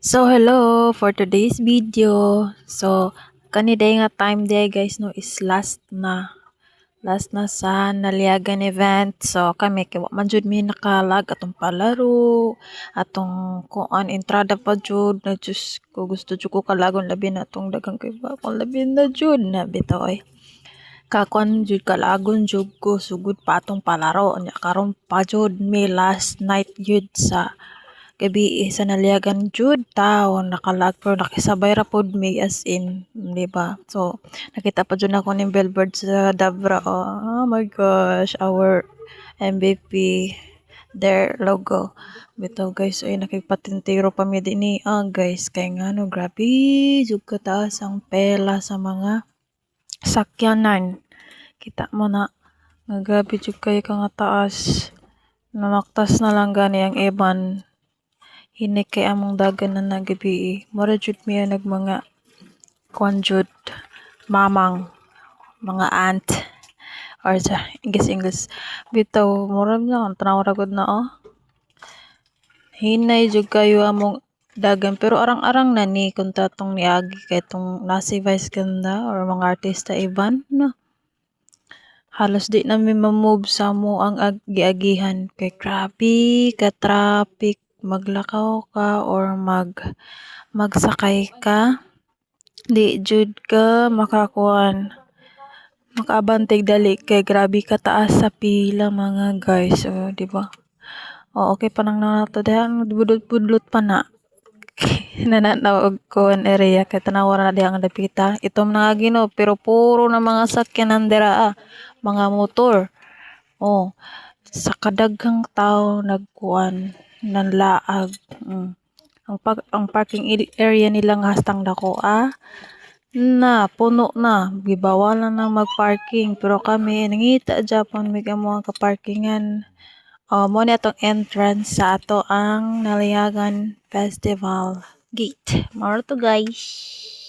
So hello for today's video. So kaniday nga time day guys no is last na sa naliagan event. So kami kay wa man jud mi nakalag atong palaro atong kuan entrada pa jud na Diyos ko gusto jud ko kalagon labi na atong daghang kay ba kung labi na jud na bitaw ay kakuan jud kalagon jud ko sugod pa atong palaro nya karon pa jud mi last night jud sa gabi sa naliagan jud tawo nakalag pero nakisabay ra pod mi as in, 'di ba? So nakita pa jud ako ning billboard sa Dabra. Oh my gosh, our MVP, their logo. Bitaw guys, ay nakipatintero pa mi dinhi guys kay ngano grabe jud kataas ang pela sa mga sakyanan. Kita mo na nga grabe jud kay ka nga taas. Namaktas na lang gani ang eban hinik kay among dagan na nagabi mura jud mi nag mga kuan jud mamang mga aunt or sa English bitaw mura na tanaw ra gud na hinay jud kayo among dagan pero arang-arang na ni kung tatong niagi kay tong nasi Vice Ganda or mga artista iban na halos di namin ma-move sa mo ang giagihan kay grabe ka traffic maglakaw ka or magsakay ka di jud ka makakuan makaabanteg dali kay grabe ka taas sa pila mga guys di ba okay pa nang nato diha budlot-budlot pa na nananaw og kuan area kay tanawa na diha ang dapita itom na nga Ginoo pero puro na mga sakyanan dira mga motor sa kadaghang tawo nagkuan nanlaag ang parking area nila nga hastang dako na puno na gibawalan na magparking pero kami nangita Japan mig amo ka parkingan mo ni atong entrance sa ato ang Naliagan Festival Gate. Maro to guys.